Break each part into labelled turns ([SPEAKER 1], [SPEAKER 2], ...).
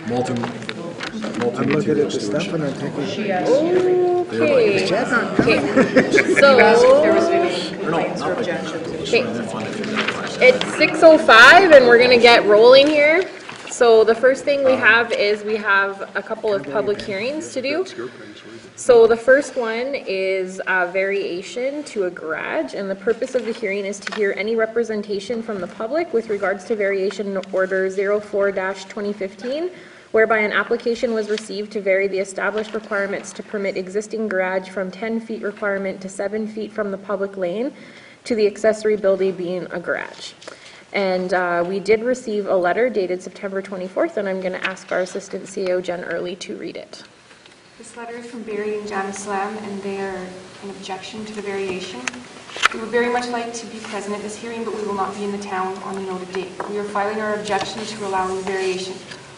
[SPEAKER 1] I'm looking at the stuff and I'm thinking,
[SPEAKER 2] Okay. It's 6:05 and we're gonna get rolling here. So the first thing we have is we have a couple of public hearings to do. So the first one is a variation to a garage, and the purpose of the hearing is to hear any representation from the public with regards to variation order 04-2015, whereby an application was received to vary the established requirements to permit existing garage from 10 feet requirement to 7 feet from the public lane to the accessory building being a garage. And we did receive a letter dated September 24th, and I'm going to ask our Assistant CEO, Jen Early, to read it.
[SPEAKER 3] This letter is from Barry and Janice Lam, and they are an objection to the variation. We would very much like to be present at this hearing, but we will not be in the town on the noted date. We are filing our objection to allowing the variation.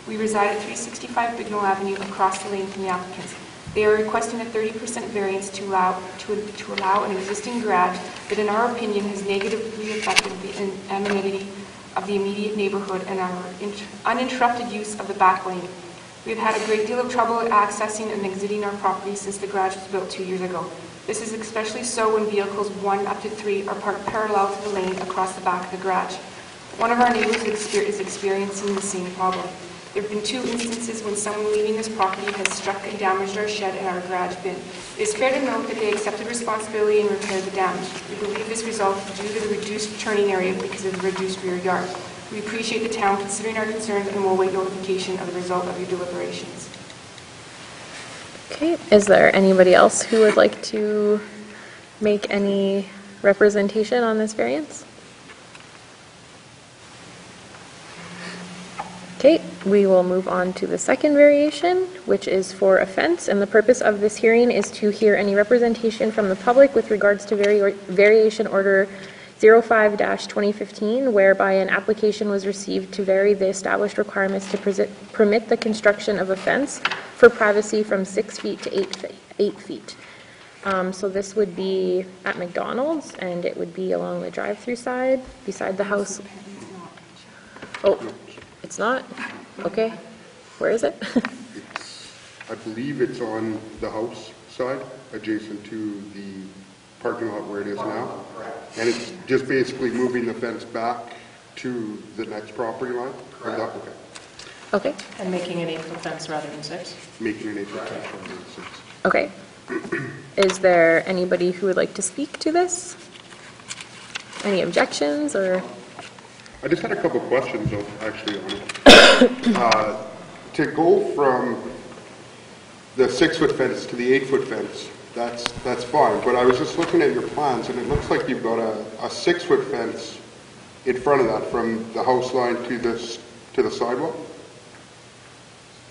[SPEAKER 3] We reside at 365 Bignell Avenue, across the lane from the applicants. They are requesting a 30% variance to allow an existing garage that, in our opinion, has negatively affected the amenity of the immediate neighborhood and our uninterrupted use of the back lane. We have had a great deal of trouble accessing and exiting our property since the garage was built 2 years ago. This is especially so when vehicles 1 up to 3 are parked parallel to the lane across the back of the garage. One of our neighbors is experiencing the same problem. There have been 2 instances when someone leaving this property has struck and damaged our shed and our garage bin. It is fair to note that they accepted responsibility and repaired the damage. We believe this resulted due to the reduced turning area because of the reduced rear yard. We appreciate the town considering our concerns and will await notification of the result of your deliberations.
[SPEAKER 2] Okay, is there anybody else who would like to make any representation on this variance? Okay, we will move on to the second variation, which is for a fence, and the purpose of this hearing is to hear any representation from the public with regards to variation order 05-2015, whereby an application was received to vary the established requirements to permit the construction of a fence for privacy from 6 feet to 8 feet. So this would be at McDonald's, and it would be along the drive-through side, beside the house. Oh, it's not? Okay. Where is it?
[SPEAKER 4] I believe it's on the house side, adjacent to the parking lot where it is now. And it's just basically moving the fence back to the next property line?
[SPEAKER 5] Correct.
[SPEAKER 4] Okay.
[SPEAKER 2] Okay.
[SPEAKER 6] And making an 8-foot fence rather than 6?
[SPEAKER 4] Making an 8-foot fence rather than 6.
[SPEAKER 2] Okay. Is there anybody who would like to speak to this? Any objections or?
[SPEAKER 4] I just had a couple questions though, actually, on it. To go from the 6-foot fence to the 8-foot fence, that's fine, but I was just looking at your plans and it looks like you've got a 6-foot fence in front of that from the house line to the sidewalk?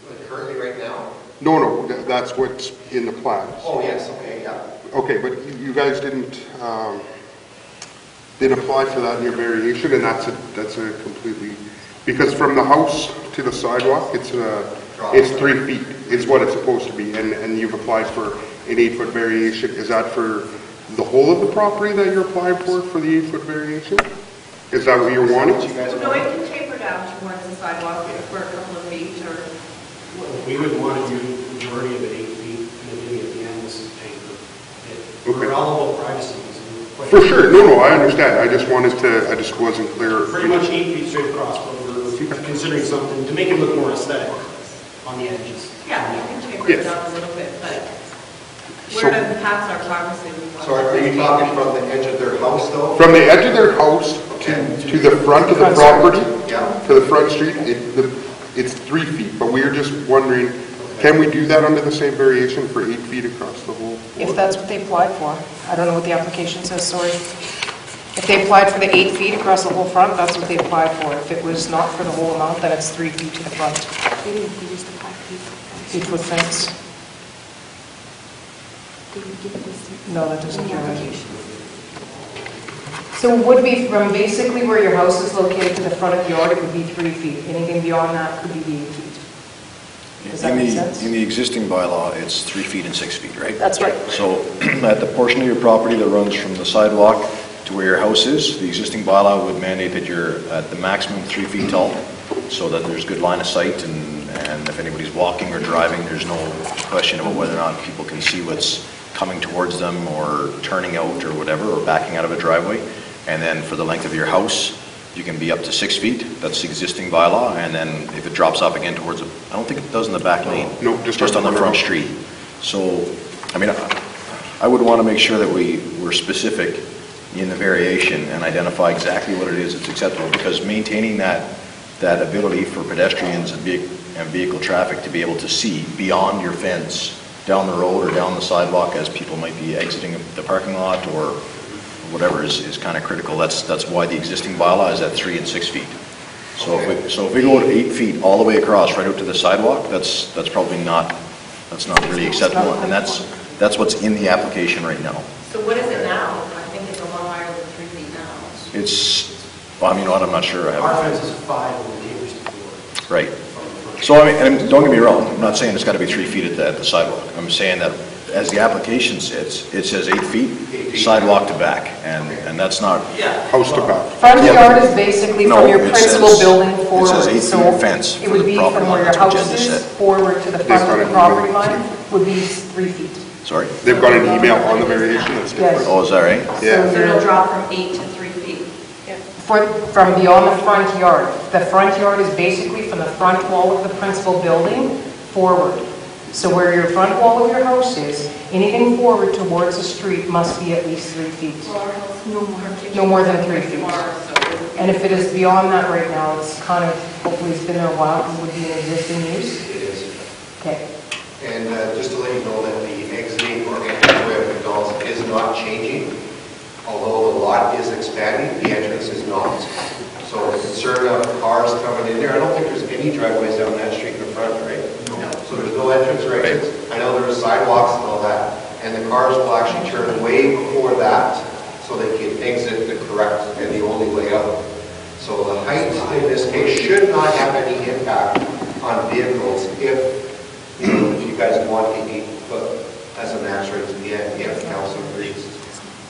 [SPEAKER 5] Like currently right now?
[SPEAKER 4] No, that's what's in the plans.
[SPEAKER 5] Oh yes, okay, yeah.
[SPEAKER 4] Okay, but you guys didn't apply for that in your variation, and that's a completely, because from the house to the sidewalk, it's 3 feet is what it's supposed to be, and you've applied for an 8-foot variation. Is that for the whole of the property that you're applying for the 8-foot variation? Is that what you're wanting?
[SPEAKER 7] No, it can taper down towards the sidewalk for a couple of feet or...
[SPEAKER 8] We would want to do the majority of it 8 feet, and then maybe at the end this is taper.
[SPEAKER 4] Okay.
[SPEAKER 8] We're all about privacy.
[SPEAKER 4] For sure. No, I understand. I just wasn't clear.
[SPEAKER 8] Pretty much 8 feet straight across, but we're considering something to make it look more aesthetic on the edges.
[SPEAKER 7] Yeah, you can taper it down a little bit, but where the paths are privacy.
[SPEAKER 5] So are you talking from the edge of their house though?
[SPEAKER 4] From the edge of their house to the front of the property,
[SPEAKER 5] yeah,
[SPEAKER 4] to the front street, it's 3 feet, but we were just wondering, can we do that under the same variation for 8 feet across the whole board?
[SPEAKER 6] If that's what they applied for. I don't know what the application says, sorry. If they applied for the 8 feet across the whole front, that's what they applied for. If it was not for the whole amount, then it's 3 feet to the front. 8-foot fence. No, that doesn't give it. So it would be from basically where your house is located to the front of the yard, it would be 3 feet. Anything beyond that could be the 8 feet. Does that make sense?
[SPEAKER 9] In the existing bylaw, it's 3 feet and 6 feet, right?
[SPEAKER 6] That's right.
[SPEAKER 9] So at the portion of your property that runs from the sidewalk to where your house is, the existing bylaw would mandate that you're at the maximum 3 feet tall, so that there's good line of sight and and if anybody's walking or driving, there's no question about whether or not people can see what's coming towards them or turning out or whatever, or backing out of a driveway. And then for the length of your house, you can be up to 6 feet. That's the existing bylaw. And then if it drops off again towards, I don't think it does in the back lane.
[SPEAKER 4] No, just
[SPEAKER 9] on the front street. So, I mean, I would want to make sure that we're specific in the variation and identify exactly what it is that's acceptable, because maintaining that ability for pedestrians and vehicle traffic to be able to see beyond your fence, down the road or down the sidewalk as people might be exiting the parking lot or whatever is kind of critical. That's why the existing bylaw is at 3 and 6 feet. So if we go to 8 feet all the way across right out to the sidewalk, that's probably not really acceptable, and that's what's in the application right now.
[SPEAKER 7] So what is it now? I think it's a lot higher than 3 feet now.
[SPEAKER 9] Well, I mean, I'm not sure.
[SPEAKER 8] Our fence is 5 and the neighbor's is 4.
[SPEAKER 9] Right. So, I mean, and don't get me wrong, I'm not saying it's got to be 3 feet at the sidewalk. I'm saying that as the application says, it says 8 feet, sidewalk to back, and that's not...
[SPEAKER 4] House to back.
[SPEAKER 6] Front yard is basically
[SPEAKER 9] No,
[SPEAKER 6] from your
[SPEAKER 9] it
[SPEAKER 6] principal
[SPEAKER 9] says-
[SPEAKER 6] building forward.
[SPEAKER 9] it says 8 feet
[SPEAKER 6] So
[SPEAKER 9] fence
[SPEAKER 6] it would
[SPEAKER 9] for the
[SPEAKER 6] be
[SPEAKER 9] property
[SPEAKER 6] from
[SPEAKER 9] line.
[SPEAKER 6] where your
[SPEAKER 9] That's what
[SPEAKER 6] house
[SPEAKER 9] Jen just
[SPEAKER 6] is
[SPEAKER 9] said.
[SPEAKER 6] forward to the front of the property line would be 3 feet.
[SPEAKER 9] Sorry?
[SPEAKER 4] They've got an email on the variation that's different.
[SPEAKER 6] Yes.
[SPEAKER 9] Oh, is that right?
[SPEAKER 4] Yeah.
[SPEAKER 7] So it'll drop from 8 to 3 feet.
[SPEAKER 6] From beyond the front yard. The front yard is basically from the front wall of the principal building forward. So where your front wall of your house is, anything forward towards the street must be at least 3 feet. No more than 3 feet. And if it is beyond that right now, it's kind of, hopefully it's been there a while, it would be an existing use.
[SPEAKER 5] It is.
[SPEAKER 6] Okay.
[SPEAKER 5] And just to let you know that the exiting or entryway of McDonald's is not changing. Although the lot is expanding, the entrance is not. So the concern of cars coming in there, I don't think there's any driveways down that street in the front, right? No. So there's no entrance or exits. I know there are sidewalks and all that, and the cars will actually turn way before that so they can exit the correct and the only way out. So the height in this case should not have any impact on vehicles if you guys want the 8 foot as a max right to the end, if council agrees.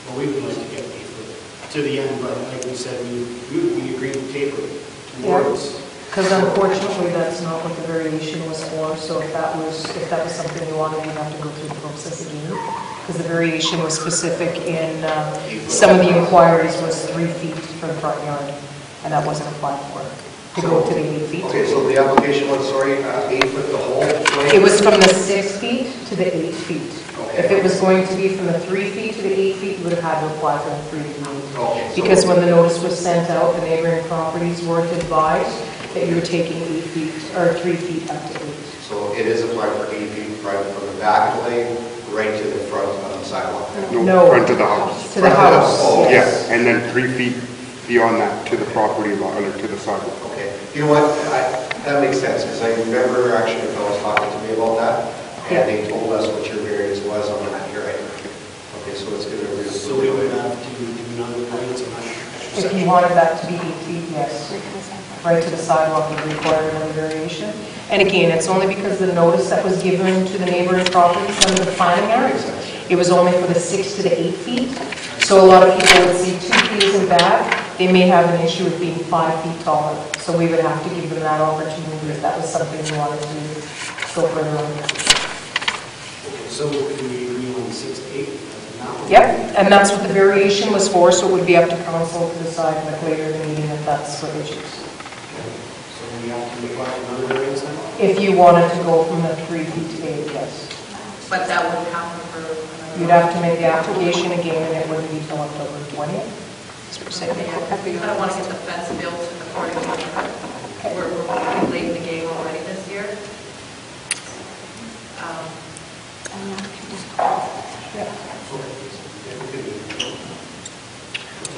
[SPEAKER 8] Well, we would like to get 8 foot to the end, but like we said, we agreed to taper towards.
[SPEAKER 6] Because unfortunately, that's not what the variation was for, so if that was something you wanted, you'd have to go through the process again. Because the variation was specific in, some of the inquiries was 3 feet for the front yard, and that wasn't applied for, to go to the 8 feet.
[SPEAKER 5] Okay, so the application was, 8 foot the whole way?
[SPEAKER 6] It was from the 6 feet to the 8 feet.
[SPEAKER 5] Okay.
[SPEAKER 6] If it was going to be from the 3 feet to the 8 feet, you would have had to apply for the 3 feet.
[SPEAKER 5] Okay, so-
[SPEAKER 6] Because when the notice was sent out, the neighboring properties weren't advised that you were taking 8 feet, or 3 feet up to 8.
[SPEAKER 5] So it is applied for 8 feet right from the back of the lane right to the front of the sidewalk?
[SPEAKER 6] No.
[SPEAKER 4] Front of the house.
[SPEAKER 6] To the house,
[SPEAKER 5] Oh,
[SPEAKER 4] Yeah,
[SPEAKER 6] yes.
[SPEAKER 4] and then 3 feet beyond that to the property line, or to the sidewalk.
[SPEAKER 5] Okay, you know what, that makes sense, because I remember actually if I was talking to me about that,
[SPEAKER 6] Yeah.
[SPEAKER 5] and they told us what your variance was on that, you're right. Okay, so it's going to be...
[SPEAKER 8] So we would have to do another variance on that.
[SPEAKER 6] If you wanted that to be 8 feet, yes. Right to the sidewalk would require another variation. And again, it's only because the notice that was given to the neighboring properties under the planning act, it was only for the 6 to the 8 feet. So a lot of people would see 2 feet in back, they may have an issue with being 5 feet taller. So we would have to give them that opportunity if that was something you wanted to go further on.
[SPEAKER 8] So can we agree on 6 to 8?
[SPEAKER 6] Yep, and that's what the variation was for, so it would be up to council to decide like later in the meeting if that's what they choose.
[SPEAKER 8] So we have to apply another variance then?
[SPEAKER 6] If you wanted to go from the 3 feet to 8, yes.
[SPEAKER 7] But that wouldn't happen for another...
[SPEAKER 6] You'd have to make the application again, and it wouldn't be till October 20th.
[SPEAKER 7] I don't want to get the fence built according to... We're pretty late in the game already this year.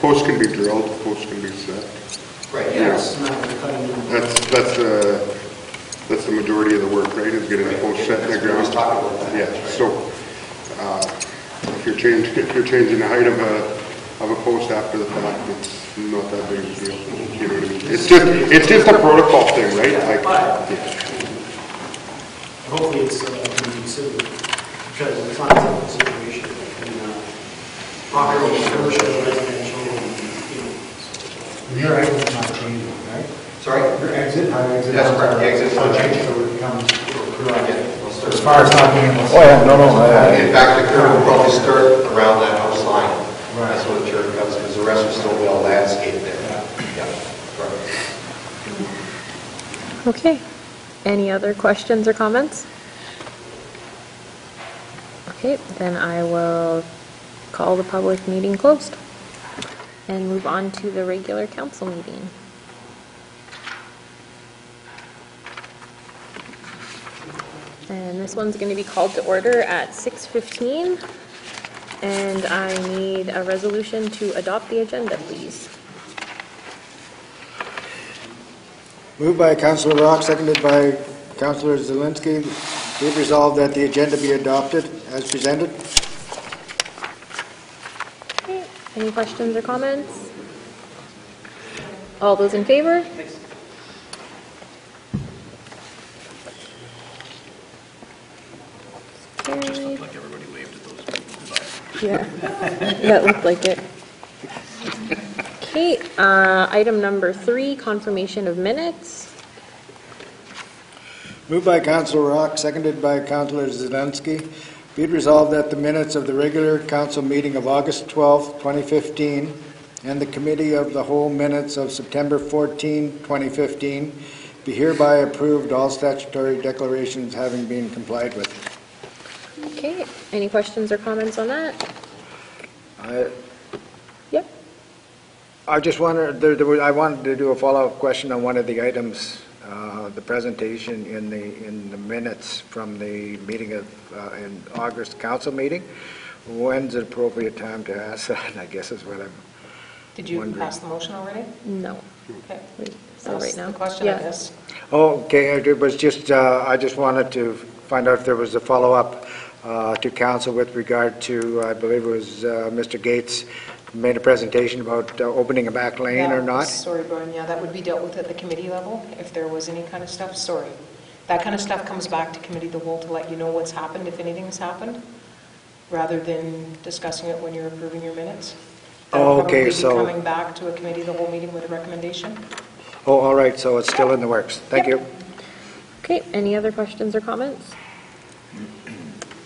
[SPEAKER 4] Posts can be drilled, posts can be set.
[SPEAKER 5] Right,
[SPEAKER 8] Yes.
[SPEAKER 4] That's the majority of the work, right, is getting the post set in the
[SPEAKER 5] We were just
[SPEAKER 4] ground.
[SPEAKER 5] talking about that.
[SPEAKER 4] Yeah,
[SPEAKER 5] That's right.
[SPEAKER 4] so, if you're changing the height of a post after the fact, it's not that big of a deal, you know what I mean? It's just a protocol thing, right? Like, yeah.
[SPEAKER 8] Hopefully it's can be considered, because it's not a simple situation. Property, commercial, residential,
[SPEAKER 1] Your exit's not changing, right?
[SPEAKER 5] Sorry?
[SPEAKER 1] Your exit, how your exit.
[SPEAKER 5] That's correct, the exit's not changing.
[SPEAKER 1] So it becomes far as not being able to.
[SPEAKER 9] Oh, yeah, no,
[SPEAKER 5] In fact, the curve will probably start around that house line. That's where the curve comes, because the rest will still be all landscaped there. Yeah. Correct.
[SPEAKER 2] Okay. Any other questions or comments? Okay, then I will call the public meeting closed and move on to the regular council meeting. And this one's going to be called to order at 6:15. And I need a resolution to adopt the agenda, please.
[SPEAKER 1] Moved by Councillor Rock, seconded by Councillor Zelinski. Be it resolved that the agenda be adopted as presented.
[SPEAKER 2] Okay, any questions or comments? All those in favor? Carried.
[SPEAKER 9] Like everybody waved at those.
[SPEAKER 2] Yeah, that looked like it. Okay, item number 3, confirmation of minutes.
[SPEAKER 1] Moved by Councillor Rock, seconded by Councillor Zelinski. Be it resolved that the minutes of the regular council meeting of August 12th, 2015, and the committee of the whole minutes of September 14, 2015, be hereby approved, all statutory declarations having been complied with.
[SPEAKER 2] Okay, any questions or comments on that? Yep.
[SPEAKER 1] I just wanted, I wanted to do a follow-up question on one of the items, the presentation in the minutes from the meeting of, in August council meeting. When's the appropriate time to ask that, I guess is what I'm
[SPEAKER 6] Did you
[SPEAKER 1] wondering.
[SPEAKER 6] pass the motion already?
[SPEAKER 2] No.
[SPEAKER 6] Okay.
[SPEAKER 2] So right now?
[SPEAKER 6] The question, I
[SPEAKER 2] Yeah.
[SPEAKER 6] guess.
[SPEAKER 1] Oh, okay, it was just, I just wanted to find out if there was a follow-up to council with regard to, I believe it was Mr. Gates made a presentation about opening a back lane or
[SPEAKER 6] Yeah,
[SPEAKER 1] not.
[SPEAKER 6] Sorry, Brian, yeah, that would be dealt with at the committee level, if there was any kind of stuff, sorry. That kind of stuff comes back to committee of the whole to let you know what's happened, if anything's happened, rather than discussing it when you're approving your minutes. That would
[SPEAKER 1] Oh, okay,
[SPEAKER 6] probably
[SPEAKER 1] so-
[SPEAKER 6] be coming back to a committee of the whole meeting with a recommendation.
[SPEAKER 1] Oh, all right, so it's still in the works. Thank you.
[SPEAKER 2] Okay, any other questions or comments?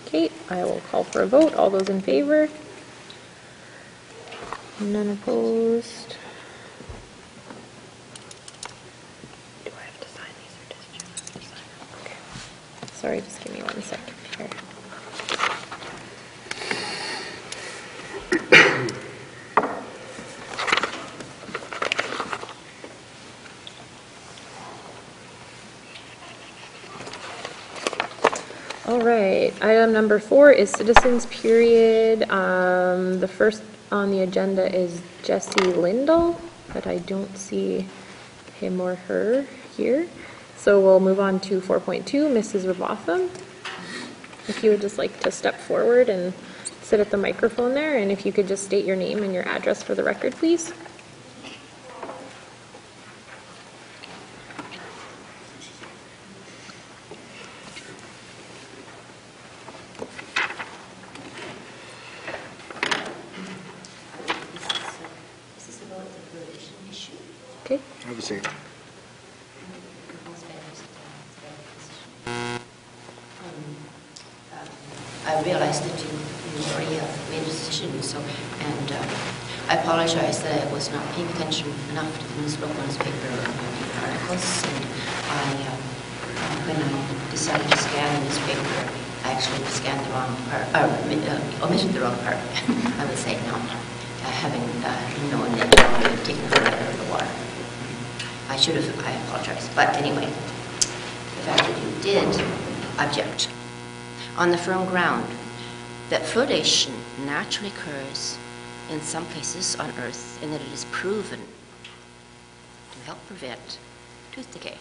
[SPEAKER 2] Okay, I will call for a vote. All those in favor? None opposed. Do I have to sign these or does Jim have to sign them? Okay. Sorry, just give me 1 second here. All right, item number 4 is citizens period. The first on the agenda is Jesse Lindell, but I don't see him or her here. So we'll move on to 4.2, Mrs. Robotham. If you would just like to step forward and sit at the microphone there, and if you could just state your name and your address for the record, please. Okay.
[SPEAKER 1] Have a seat.
[SPEAKER 10] I realized that you already have made a decision, so, and I apologize that I was not paying attention enough to the local newspaper articles, and when I decided to scan the newspaper, I actually scanned the wrong part, omitted the wrong part, I would say, not having known that I had taken the letter of the water. I apologize, but anyway, the fact that you did object on the firm ground that fluoridation naturally occurs in some places on Earth and that it is proven to help prevent tooth decay.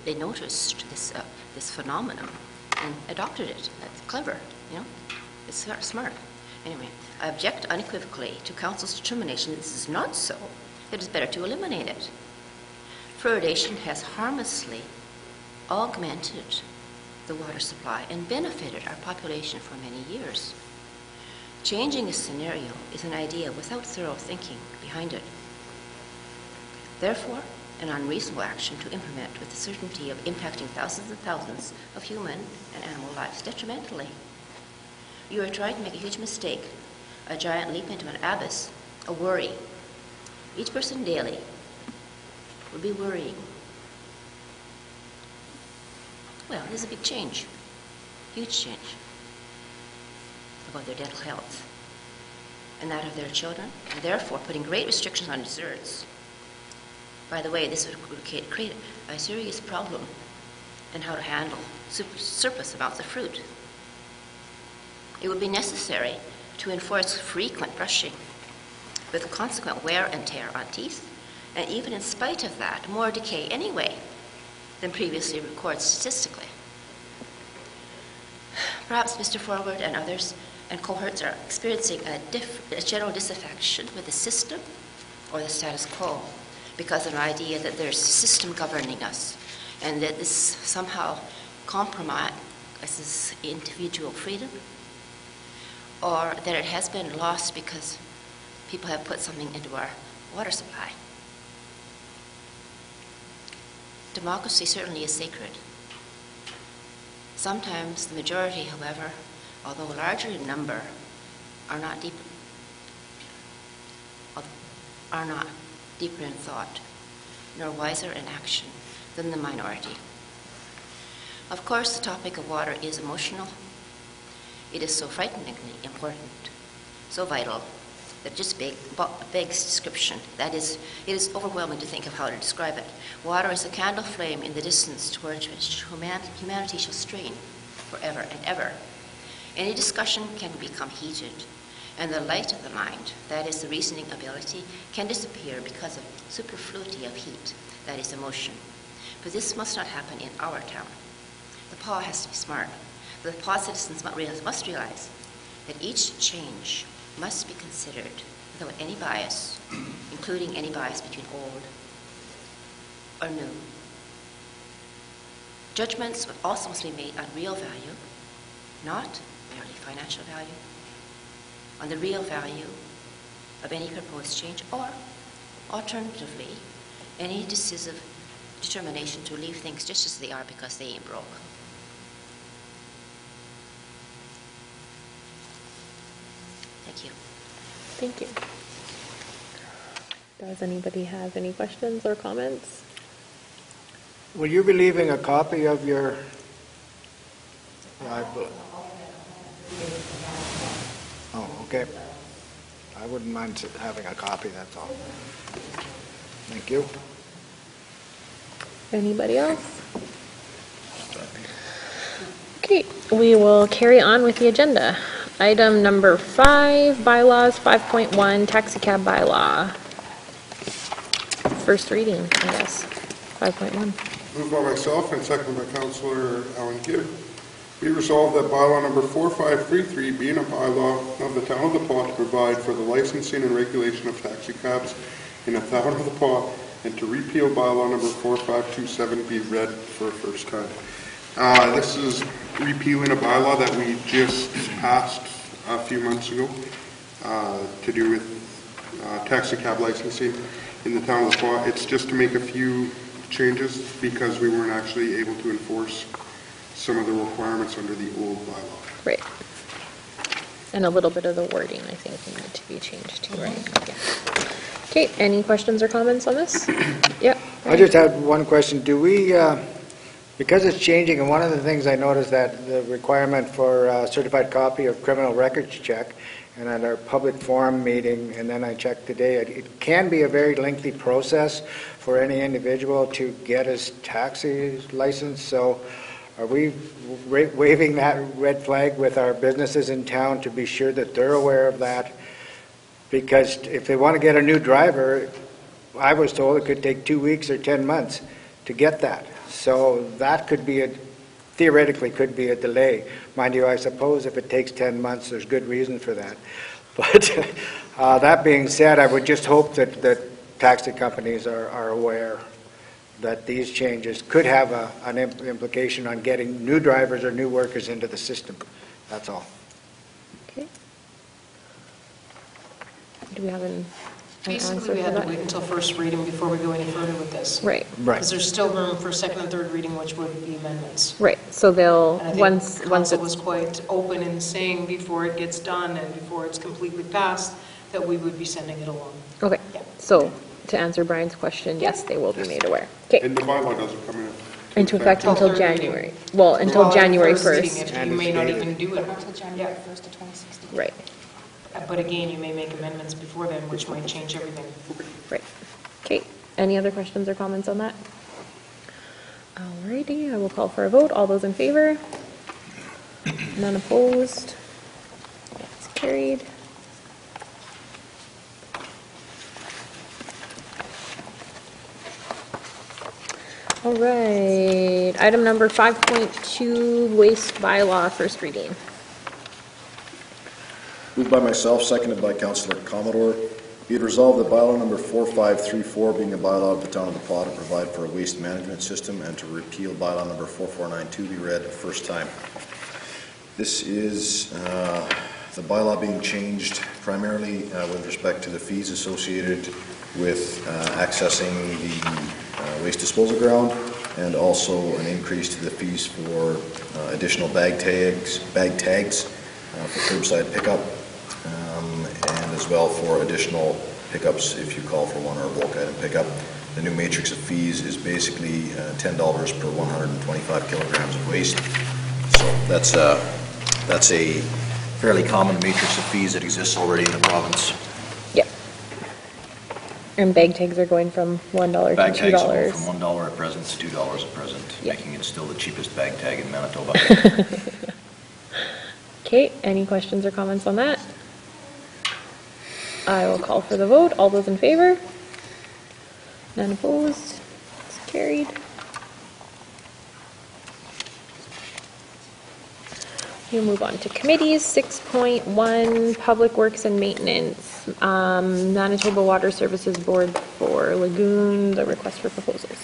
[SPEAKER 10] They noticed this phenomenon and adopted it. That's clever, you know? It's smart. Anyway, I object unequivocally to Council's determination that this is not so. It is better to eliminate it. Fluoridation has harmlessly augmented the water supply and benefited our population for many years. Changing a scenario is an idea without thorough thinking behind it. Therefore, and unreasonable action to implement with the certainty of impacting thousands and thousands of human and animal lives detrimentally. You are trying to make a huge mistake, a giant leap into an abyss, a worry. Each person daily will be worrying. Well, there's a big change, huge change about their dental health and that of their children, and therefore putting great restrictions on desserts. By the way, this would create a serious problem in how to handle surplus amounts of fruit. It would be necessary to enforce frequent brushing with consequent wear and tear on teeth, and even in spite of that, more decay anyway than previously recorded statistically. Perhaps Mr. Forward and others and cohorts are experiencing a general disaffection with the system or the status quo because of an idea that there's a system governing us and that this somehow compromises individual freedom, or that it has been lost because people have put something into our water supply. Democracy certainly is sacred. Sometimes the majority, however, although larger in number, are not deeper in thought, nor wiser in action than the minority. Of course, the topic of water is emotional. It is so frighteningly important, so vital, that it just begs description. That is, it is overwhelming to think of how to describe it. Water is a candle flame in the distance towards which humanity shall strain forever and ever. Any discussion can become heated, and the light of the mind, that is the reasoning ability, can disappear because of superfluity of heat, that is emotion. But this must not happen in our town. The PAW has to be smart. The PAW citizens must realize that each change must be considered without any bias, including any bias between old or new. Judgments also must be made on real value, not merely financial value, on the real value of any proposed change, or alternatively, any decisive determination to leave things just as they are because they ain't broke. Thank you.
[SPEAKER 2] Thank you. Does anybody have any questions or comments?
[SPEAKER 1] Will you be leaving a copy of your? Oh, okay. I wouldn't mind having a copy, that's all. Thank you.
[SPEAKER 2] Anybody else? Okay, we will carry on with the agenda. Item number 5, bylaws 5.1, taxi cab bylaw. First reading, I guess, 5.1.
[SPEAKER 4] Moved by myself and seconded by Councillor Alan Gibb. Be resolved that bylaw number 4533 being a bylaw of the Town of the Paw to provide for the licensing and regulation of taxi cabs in the Town of the Paw and to repeal bylaw number 4527 be read for a first time. This is repealing a bylaw that we just passed a few months ago to do with taxi cab licensing in the Town of the Paw. It's just to make a few changes because we weren't actually able to enforce some of the requirements under the old bylaw.
[SPEAKER 2] Right. And a little bit of the wording, I think, needed to be changed too, right? Yeah. Okay, any questions or comments on this? Yep.
[SPEAKER 1] I just had one question. Do we, because it's changing, and one of the things I noticed that the requirement for a certified copy of criminal records check, and at our public forum meeting, and then I checked today, it can be a very lengthy process for any individual to get his taxi license. So are we waving that red flag with our businesses in town to be sure that they're aware of that? Because if they want to get a new driver, I was told it could take 2 weeks or 10 months to get that. So that could be theoretically could be a delay. Mind you, I suppose if it takes 10 months, there's good reason for that. But that being said, I would just hope that taxi companies are aware that these changes could have an implication on getting new drivers or new workers into the system. That's all.
[SPEAKER 2] Okay. Do we have
[SPEAKER 6] Basically,
[SPEAKER 2] answer
[SPEAKER 6] we
[SPEAKER 2] for
[SPEAKER 6] had to
[SPEAKER 2] that?
[SPEAKER 6] wait until first reading before we go any further with this.
[SPEAKER 2] Right,
[SPEAKER 6] Because there's still room for second and third reading, which would be amendments.
[SPEAKER 2] right, so they'll,
[SPEAKER 6] And I
[SPEAKER 2] once
[SPEAKER 6] think council was
[SPEAKER 2] it's,
[SPEAKER 6] quite open in saying before it gets done and before it's completely passed, that we would be sending it along.
[SPEAKER 2] okay,
[SPEAKER 6] Yeah.
[SPEAKER 2] so to answer Brian's question, yes, they will be made aware. Okay,
[SPEAKER 4] And the bylaw doesn't come
[SPEAKER 2] into effect until
[SPEAKER 6] third reading.
[SPEAKER 2] January, well, until
[SPEAKER 6] Well,
[SPEAKER 2] January
[SPEAKER 6] first reading,
[SPEAKER 2] 1st,
[SPEAKER 6] if You may not even do it.
[SPEAKER 3] Until January 1st of 2016.
[SPEAKER 2] right,
[SPEAKER 6] But again, you may make amendments before then, which might change everything.
[SPEAKER 2] right. Okay, any other questions or comments on that? Alrighty, I will call for a vote. All those in favor? None opposed? That's carried. All right, item number 5.2, waste bylaw, first reading.
[SPEAKER 9] Moved by myself, seconded by Councillor Commodore. Be it resolved that bylaw number 4534, being a bylaw of the town of the Paw to provide for a waste management system and to repeal bylaw number 4492 be read first time. This is the bylaw being changed primarily with respect to the fees associated with accessing the waste disposal ground, and also an increase to the fees for additional bag tags for curbside pickup, and as well for additional pickups if you call for one or a bulk item pickup. The new matrix of fees is basically $10 per 125 kilograms of waste. So that's a fairly common matrix of fees that exists already in the province.
[SPEAKER 2] Yep. And bag tags are going from $1 to $2.
[SPEAKER 9] Bag tags go from $1 at present to $2 at present,
[SPEAKER 2] Yep.
[SPEAKER 9] making it still the cheapest bag tag in Manitoba.
[SPEAKER 2] Okay, any questions or comments on that? I will call for the vote. All those in favor? None opposed? It's carried. We'll move on to committees. 6.1, Public Works and Maintenance. Manitoba Water Services Board for Lagoon, the request for proposals.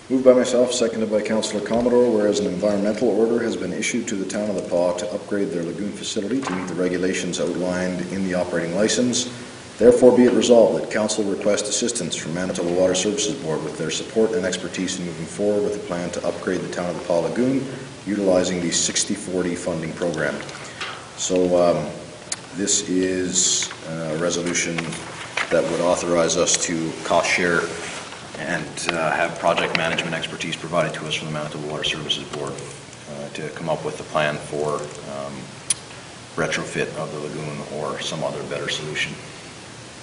[SPEAKER 9] Moved by myself, seconded by Councillor Commodore, whereas an environmental order has been issued to the town of the Paw to upgrade their lagoon facility to meet the regulations outlined in the operating license. Therefore be it resolved that council request assistance from Manitoba Water Services Board with their support and expertise in moving forward with a plan to upgrade the town of the Paw Lagoon utilizing the 60/40 funding program. So this is a resolution that would authorize us to cost share and have project management expertise provided to us from the Manitoba Water Services Board to come up with a plan for retrofit of the lagoon or some other better solution.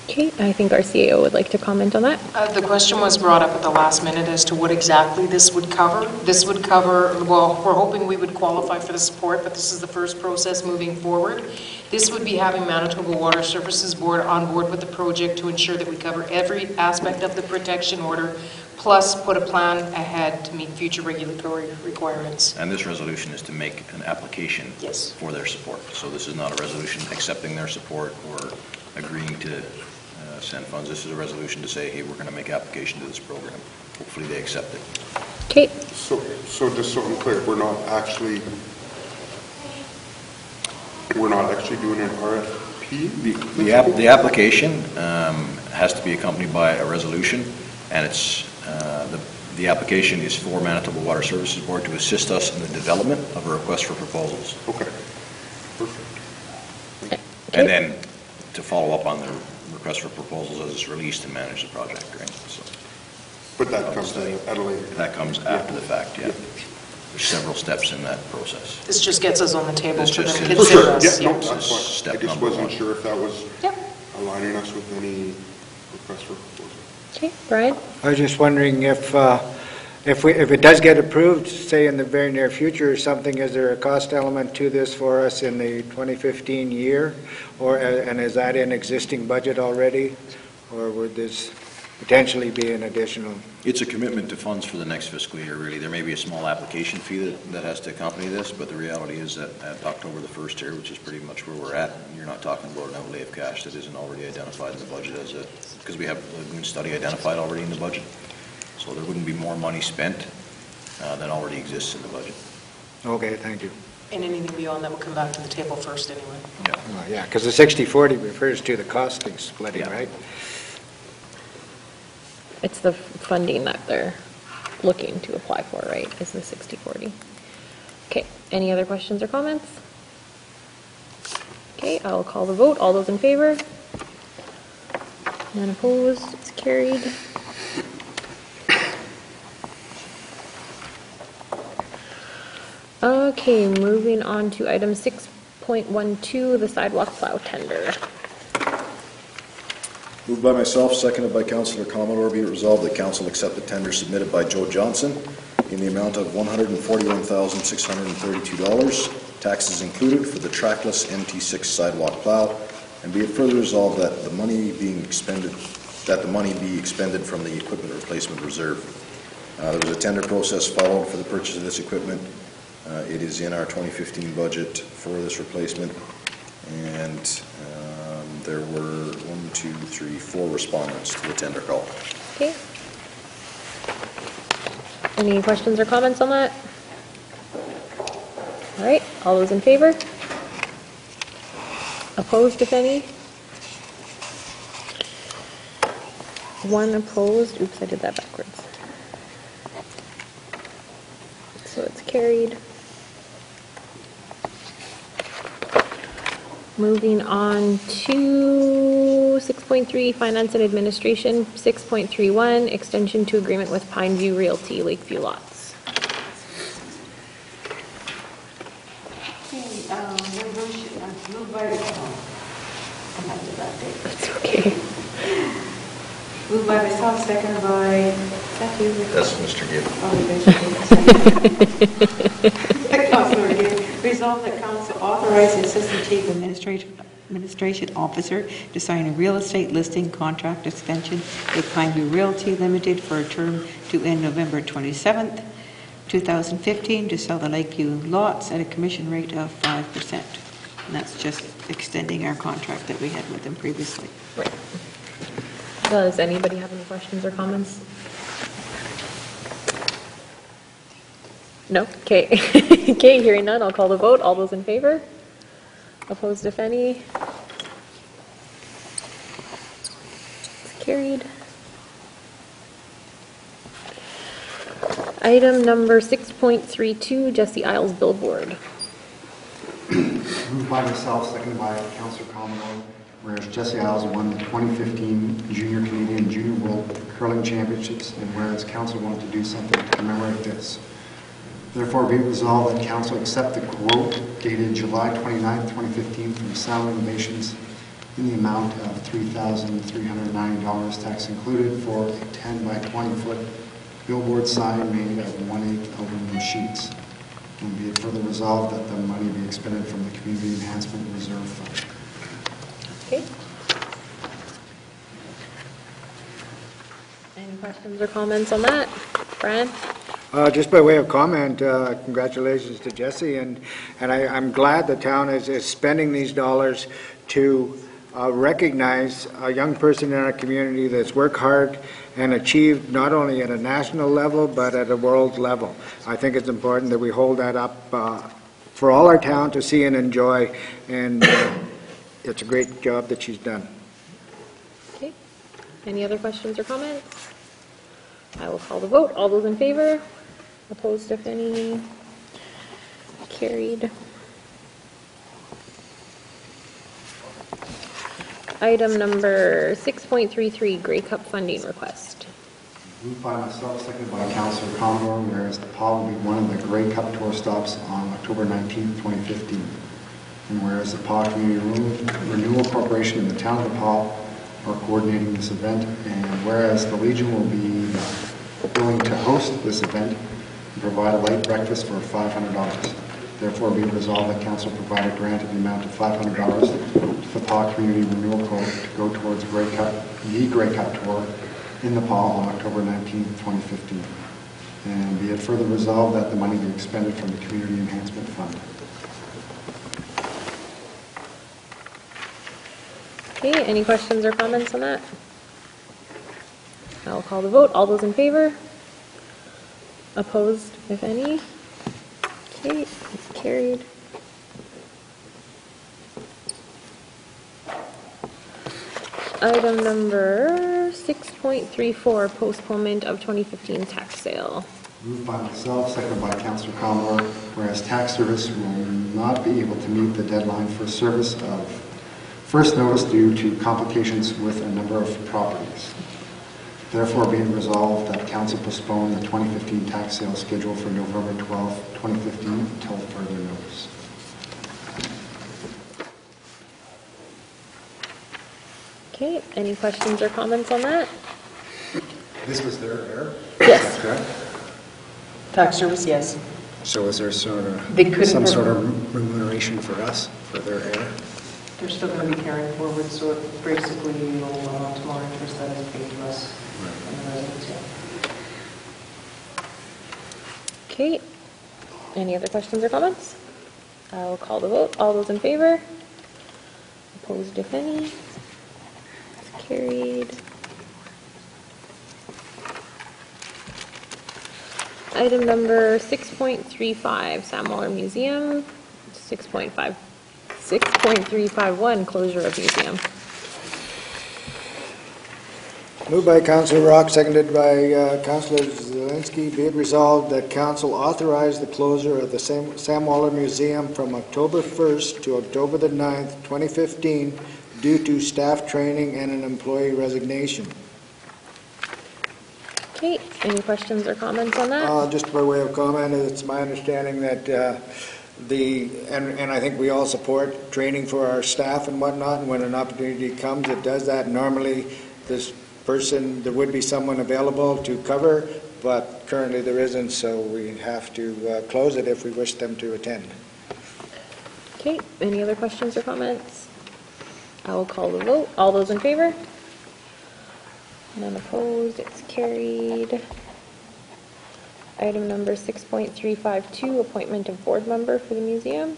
[SPEAKER 2] Okay, I think our CAO would like to comment on that.
[SPEAKER 6] The question was brought up at the last minute as to what exactly this would cover. This would cover, well, we're hoping we would qualify for the support, but this is the first process moving forward. This would be having Manitoba Water Services Board on board with the project to ensure that we cover every aspect of the protection order, plus put a plan ahead to meet future regulatory requirements.
[SPEAKER 9] And this resolution is to make an application
[SPEAKER 6] Yes.
[SPEAKER 9] for their support. So this is not a resolution accepting their support or agreeing to send funds. This is a resolution to say, hey, we're going to make application to this program. Hopefully they accept it.
[SPEAKER 2] Okay,
[SPEAKER 4] So just so I'm clear, we're not actually doing an RFP?
[SPEAKER 9] The application has to be accompanied by a resolution, and it's the application is for Manitoba Water Services Board to assist us in the development of a request for proposals.
[SPEAKER 4] Okay, perfect.
[SPEAKER 9] And then to follow up on the request for proposals as it's released and manage the project, right? So
[SPEAKER 4] But that comes at a later.
[SPEAKER 9] that comes after the fact, yeah. There's several steps in that process.
[SPEAKER 6] This just gets us on the table
[SPEAKER 9] This
[SPEAKER 6] for them
[SPEAKER 9] just
[SPEAKER 6] to
[SPEAKER 9] is-
[SPEAKER 6] consider
[SPEAKER 4] Sure,
[SPEAKER 6] us.
[SPEAKER 4] yeah, no,
[SPEAKER 9] This
[SPEAKER 4] that's
[SPEAKER 9] is
[SPEAKER 4] fine.
[SPEAKER 9] step
[SPEAKER 4] I just
[SPEAKER 9] number
[SPEAKER 4] wasn't
[SPEAKER 6] one.
[SPEAKER 4] sure if that was
[SPEAKER 6] Yep.
[SPEAKER 4] aligning us with any request for proposal.
[SPEAKER 2] okay, Brian?
[SPEAKER 1] I was just wondering if it does get approved, say in the very near future or something, is there a cost element to this for us in the 2015 year? And is that in existing budget already? Or would this potentially be an additional?
[SPEAKER 9] It's a commitment to funds for the next fiscal year, really. There may be a small application fee that has to accompany this, but the reality is that at October the 1st here, which is pretty much where we're at, you're not talking about an outlay of cash that isn't already identified in the budget because we have the lagoon study identified already in the budget. So there wouldn't be more money spent than already exists in the budget.
[SPEAKER 1] Okay, thank you.
[SPEAKER 6] And anything beyond that will come back to the table first anyway.
[SPEAKER 9] Yeah.
[SPEAKER 1] Yeah, because the 60/40 refers to the costing splitting,
[SPEAKER 9] Yeah.
[SPEAKER 1] right?
[SPEAKER 2] It's the funding that they're looking to apply for, right, is the 60/40. Okay, any other questions or comments? Okay, I'll call the vote. All those in favor? None opposed, it's carried. Okay, moving on to item 6.12, the sidewalk plow tender.
[SPEAKER 9] Moved by myself, seconded by Councillor Commodore, be it resolved that council accept the tender submitted by Joe Johnson in the amount of $141,632, taxes included, for the trackless MT6 sidewalk plow, and be it further resolved that the money be expended from the equipment replacement reserve. There was a tender process followed for the purchase of this equipment. It is in our 2015 budget for this replacement, and there were 4 respondents to the tender call.
[SPEAKER 2] Okay. Any questions or comments on that? All right, all those in favor? Opposed, if any? 1 opposed. Oops, I did that backwards. So it's carried. Moving on to 6.3, Finance and Administration. 6.31, Extension to Agreement with Pineview Realty, Lakeview Lots.
[SPEAKER 11] Moved by
[SPEAKER 2] That's okay.
[SPEAKER 11] Moved by myself, seconded by, is that you?
[SPEAKER 9] That's Mr. Gibb.
[SPEAKER 11] Oh, Councilor Gibb. Resolved that council authorize the Assistant Chief Administration Officer to sign a real estate listing contract extension with Pineview Realty Limited for a term to end November 27th, 2015, to sell the Lakeview lots at a commission rate of 5%. And that's just extending our contract that we had with them previously.
[SPEAKER 2] Right. Does anybody have any questions or comments? No? Okay. Okay, hearing none, I'll call the vote. All those in favor? Opposed, if any? It's carried. Item number 6.32, Jesse Isles Billboard.
[SPEAKER 12] Moved by myself, seconded by Councillor Commodore, whereas Jesse Isles won the 2015 Junior Canadian Junior World Curling Championships, and whereas council wanted to do something to commemorate this. Therefore, be it resolved that council accept the quote dated July 29, 2015 from Sound Innovations in the amount of $3,390, tax included, for a 10 by 20 foot billboard sign made of 1/8 aluminum sheets. And be it further resolved that the money be expended from the Community Enhancement Reserve Fund.
[SPEAKER 2] Okay. Any questions or comments on that? Brian?
[SPEAKER 1] Just by way of comment, congratulations to Jesse, and I'm glad the town is spending these dollars to recognize a young person in our community that's worked hard and achieved not only at a national level but at a world level. I think it's important that we hold that up for all our town to see and enjoy, and it's a great job that she's done.
[SPEAKER 2] Okay. Any other questions or comments? I will call the vote. All those in favor? Opposed, if any? Carried. Item number 6.33, Grey Cup funding request.
[SPEAKER 12] Moved by myself, seconded by Councillor Commodore, whereas the PAW will be one of the Grey Cup tour stops on October 19, 2015. And whereas the PAW Community Renewal Corporation and the town of the PAW are coordinating this event, and whereas the Legion will be willing to host this event and provide a light breakfast for $500. Therefore, be it resolved that council provide a grant of the amount of $500 to the PAW Community Renewal Corp to go towards the Grey Cup tour in the PAW on October 19, 2015. And be it further resolved that the money be expended from the Community Enhancement Fund.
[SPEAKER 2] Okay, any questions or comments on that? I'll call the vote. All those in favor? Opposed, if any? Okay, it's carried. Item number 6.34, postponement of 2015 tax sale.
[SPEAKER 12] Moved by myself, seconded by Councillor Commodore, whereas tax service will not be able to meet the deadline for service of first notice due to complications with a number of properties. Therefore, be it resolved that council postpone the 2015 tax sale scheduled for November 12, 2015 until further notice.
[SPEAKER 2] Okay, any questions or comments on that?
[SPEAKER 12] This was their error?
[SPEAKER 2] Yes.
[SPEAKER 12] That's correct?
[SPEAKER 6] Tax service, yes.
[SPEAKER 12] So is there some
[SPEAKER 6] couldn't
[SPEAKER 12] sort of remuneration for us for their error?
[SPEAKER 6] They're still going to be carrying forward, so it basically will amount to more interest that is paid to us and the residents, yeah.
[SPEAKER 2] Okay, any other questions or comments? I'll call the vote. All those in favor? Opposed, if any? Carried. Item number 6.35, Sam Waller Museum. 6.351, closure of museum.
[SPEAKER 1] Moved by Councillor Rock, seconded by Councillor Zelinski. Be it resolved that council authorize the closure of the Sam Waller Museum from October 1st to October the 9th, 2015, due to staff training and an employee resignation.
[SPEAKER 2] Okay, any questions or comments on that?
[SPEAKER 1] Just by way of comment, it's my understanding that and I think we all support training for our staff and whatnot, and when an opportunity comes, it does that. Normally, there would be someone available to cover, but currently there isn't, so we have to close it if we wish them to attend.
[SPEAKER 2] Okay, any other questions or comments? I will call the vote. All those in favor? None opposed, it's carried. Item number 6.352, appointment of board member for the museum.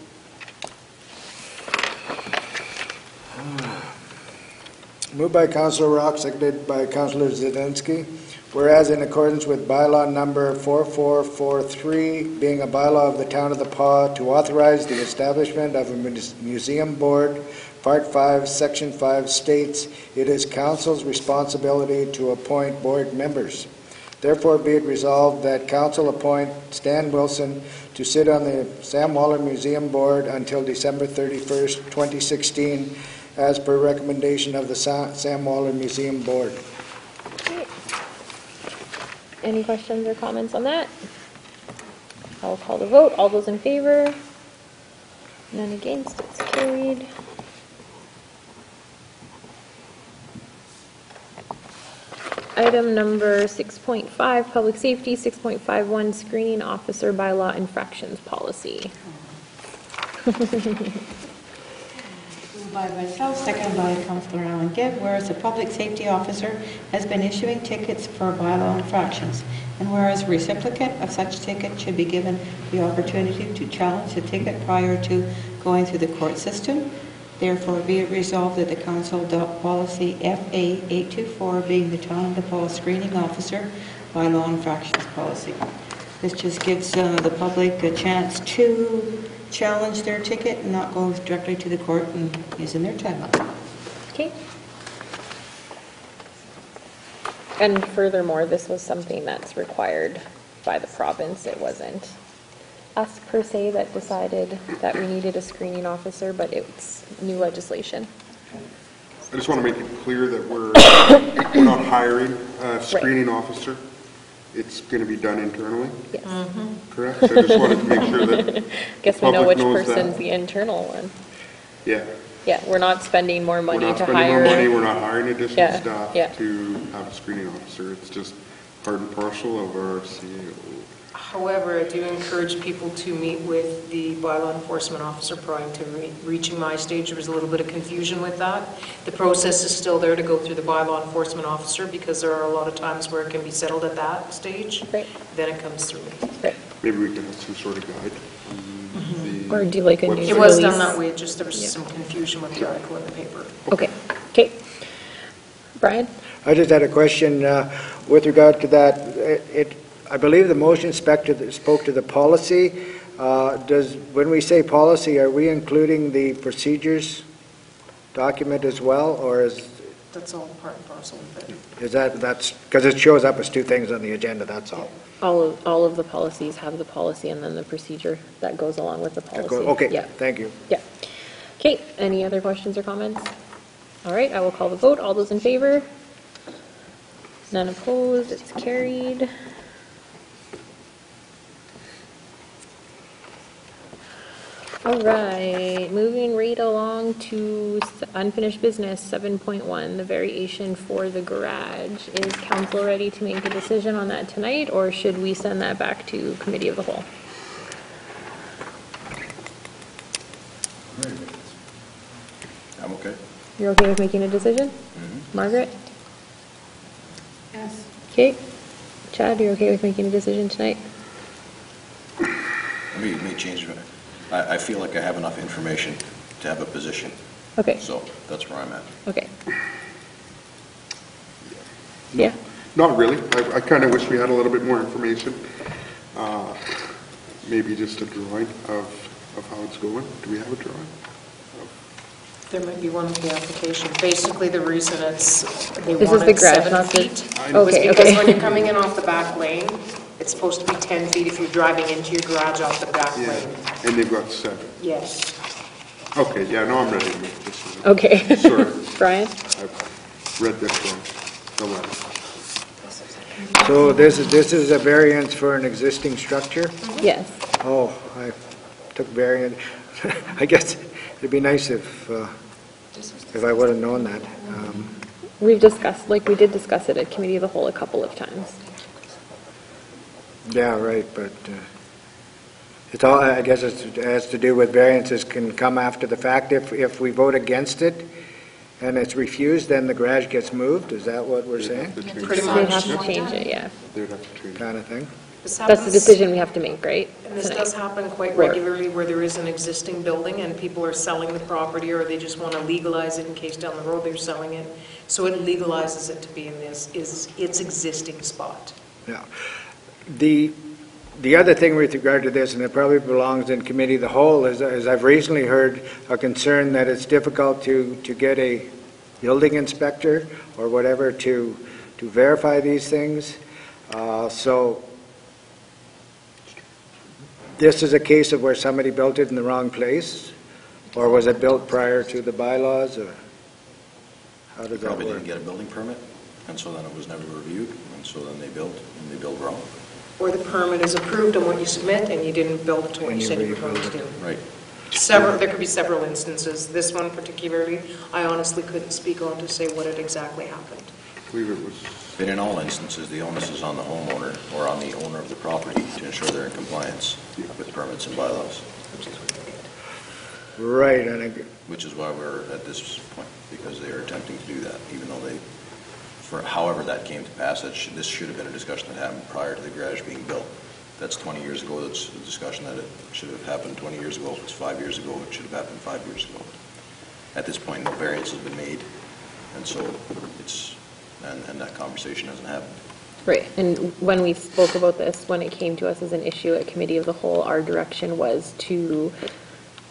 [SPEAKER 1] Moved by Councillor Rock, seconded by Councillor Zelinski. Whereas in accordance with bylaw number 4443, being a bylaw of the Town of the Pas, to authorize the establishment of a museum board, Part 5, Section 5 states, it is council's responsibility to appoint board members. Therefore, be it resolved that council appoint Stan Wilson to sit on the Sam Waller Museum Board until December 31st, 2016, as per recommendation of the Sam Waller Museum Board.
[SPEAKER 2] Okay. Any questions or comments on that? I'll call the vote. All those in favor? None against, it's carried. Item number 6.5, public safety. 6.51, screening officer bylaw infractions policy.
[SPEAKER 11] Moved by myself, seconded by Councillor Alan Gibb, whereas the public safety officer has been issuing tickets for bylaw infractions, and whereas recipient of such ticket should be given the opportunity to challenge the ticket prior to going through the court system. Therefore, be it resolved that the council adopt policy FA 824, being the Town of the Pas screening officer bylaw infractions policy. This just gives the public a chance to challenge their ticket and not go directly to the court and using their time up.
[SPEAKER 2] Okay. And furthermore, this was something that's required by the province. It wasn't us per se that decided that we needed a screening officer, but it's new legislation.
[SPEAKER 4] I just want to make it clear that we're not hiring a screening officer. It's going to be done internally.
[SPEAKER 2] Yes.
[SPEAKER 4] Correct? So I just wanted to make sure that
[SPEAKER 2] Guess we know which person's the internal one.
[SPEAKER 4] Yeah.
[SPEAKER 2] Yeah, we're not spending more money
[SPEAKER 4] We're not
[SPEAKER 2] to
[SPEAKER 4] spending
[SPEAKER 2] hire.
[SPEAKER 4] more money, we're not hiring additional
[SPEAKER 2] Yeah,
[SPEAKER 4] staff
[SPEAKER 2] yeah.
[SPEAKER 4] to have a screening officer. It's just part and parcel of our CAO.
[SPEAKER 6] However, I do encourage people to meet with the bylaw enforcement officer prior to reaching my stage. There was a little bit of confusion with that. The process is still there to go through the bylaw enforcement officer because there are a lot of times where it can be settled at that stage.
[SPEAKER 2] Right.
[SPEAKER 6] Then it comes through.
[SPEAKER 2] Right.
[SPEAKER 4] Maybe we can have some sort of guide.
[SPEAKER 2] Or do like a news
[SPEAKER 6] It was
[SPEAKER 2] release.
[SPEAKER 6] done that way, just there was some confusion with the article in the paper.
[SPEAKER 2] Okay. Okay. Brian?
[SPEAKER 1] I just had a question with regard to that. I believe the motion spoke to the policy. When we say policy, are we including the procedures document as well, or is
[SPEAKER 6] that's all part and parcel of it.
[SPEAKER 1] Is that's, because it shows up as two things on the agenda, that's all.
[SPEAKER 2] All of the policies have the policy and then the procedure that goes along with the policy.
[SPEAKER 1] Okay,
[SPEAKER 2] Yeah.
[SPEAKER 1] thank you.
[SPEAKER 2] Yeah. Okay, any other questions or comments? All right, I will call the vote. All those in favor? None opposed, it's carried. All right, moving right along to unfinished business, 7.1, the variation for the garage. Is council ready to make a decision on that tonight, or should we send that back to committee of the whole?
[SPEAKER 9] I'm okay.
[SPEAKER 2] You're okay with making a decision? Margaret?
[SPEAKER 3] Yes.
[SPEAKER 2] Okay. Chad, you're okay with making a decision tonight?
[SPEAKER 9] Let me change it. I feel like I have enough information to have a position.
[SPEAKER 2] Okay.
[SPEAKER 9] So that's where I'm at.
[SPEAKER 2] Okay. Yeah?
[SPEAKER 4] Not really. I kind of wish we had a little bit more information. Maybe just a drawing of how it's going. Do we have a drawing?
[SPEAKER 6] There might be one with the application. Basically, the reason it's, they
[SPEAKER 2] This is the
[SPEAKER 6] wanted
[SPEAKER 2] garage,
[SPEAKER 6] 7
[SPEAKER 2] not the-
[SPEAKER 6] feet.
[SPEAKER 2] Okay,
[SPEAKER 6] Was because
[SPEAKER 2] okay.
[SPEAKER 6] when you're coming in off the back lane, it's supposed to be 10 feet if you're driving into your garage off the back
[SPEAKER 4] Yeah,
[SPEAKER 6] lane.
[SPEAKER 4] and they've got 7.
[SPEAKER 6] Yes.
[SPEAKER 4] Okay, yeah, no, I'm ready to make a decision.
[SPEAKER 2] Okay.
[SPEAKER 4] Sorry,
[SPEAKER 2] Brian?
[SPEAKER 4] I've read this one. The letter.
[SPEAKER 1] So this is a variance for an existing structure?
[SPEAKER 2] Yes.
[SPEAKER 1] Oh, I took variance. I guess it'd be nice if I would have known that.
[SPEAKER 2] We've discussed, like we did discuss it at committee of the whole a couple of times.
[SPEAKER 1] Yeah, right, but it's all, I guess it has to do with variances can come after the fact. If we vote against it and it's refused, then the garage gets moved? Is that what we're saying?
[SPEAKER 6] Pretty
[SPEAKER 2] They'd have
[SPEAKER 6] much.
[SPEAKER 2] to change it, yeah.
[SPEAKER 4] They'd have to change it.
[SPEAKER 1] Kind of thing?
[SPEAKER 6] This
[SPEAKER 2] That's the
[SPEAKER 6] happens-
[SPEAKER 2] decision we have to make, right?
[SPEAKER 6] And this
[SPEAKER 2] Tonight.
[SPEAKER 6] does happen quite
[SPEAKER 2] Right.
[SPEAKER 6] regularly where there is an existing building and people are selling the property or they just want to legalize it in case down the road they're selling it. So it legalizes it to be in its existing spot.
[SPEAKER 1] Yeah. The other thing with regard to this, and it probably belongs in committee of the whole, is I've recently heard a concern that it's difficult to get a building inspector or whatever to verify these things. So this is a case of where somebody built it in the wrong place? Or was it built prior to the bylaws, or how
[SPEAKER 9] They
[SPEAKER 1] does that
[SPEAKER 9] probably
[SPEAKER 1] work?
[SPEAKER 9] didn't get a building permit, and so then it was never reviewed, and so then they built wrong.
[SPEAKER 6] Or the permit is approved on what you submit and you didn't build it to what
[SPEAKER 1] And
[SPEAKER 6] you
[SPEAKER 1] you
[SPEAKER 6] said you were going to
[SPEAKER 1] rebuild
[SPEAKER 6] do.
[SPEAKER 9] Right.
[SPEAKER 6] There could be several instances. This one particularly, I honestly couldn't speak on to say what had exactly happened.
[SPEAKER 4] I believe it was,
[SPEAKER 9] But in all instances, the onus is on the homeowner or on the owner of the property to ensure they're in compliance with permits and bylaws,
[SPEAKER 1] Right, and
[SPEAKER 9] which is why we're at this point, because they are attempting to do that, even though they, for however that came to pass, this should have been a discussion that happened prior to the garage being built. That's 20 years ago, that's a discussion that it should have happened 20 years ago. If it's 5 years ago, it should have happened 5 years ago. At this point, no variance has been made, and so it's, and that conversation hasn't happened.
[SPEAKER 2] Right, and when we spoke about this, when it came to us as an issue at committee of the whole, our direction was to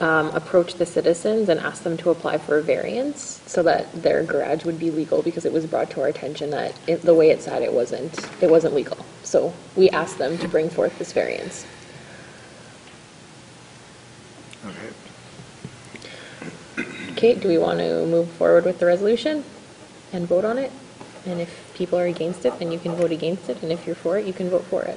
[SPEAKER 2] approach the citizens and ask them to apply for a variance so that their garage would be legal, because it was brought to our attention that the way it sat, it wasn't legal. So we asked them to bring forth this variance. Okay, do we want to move forward with the resolution and vote on it? And if people are against it, then you can vote against it, and if you're for it, you can vote for it.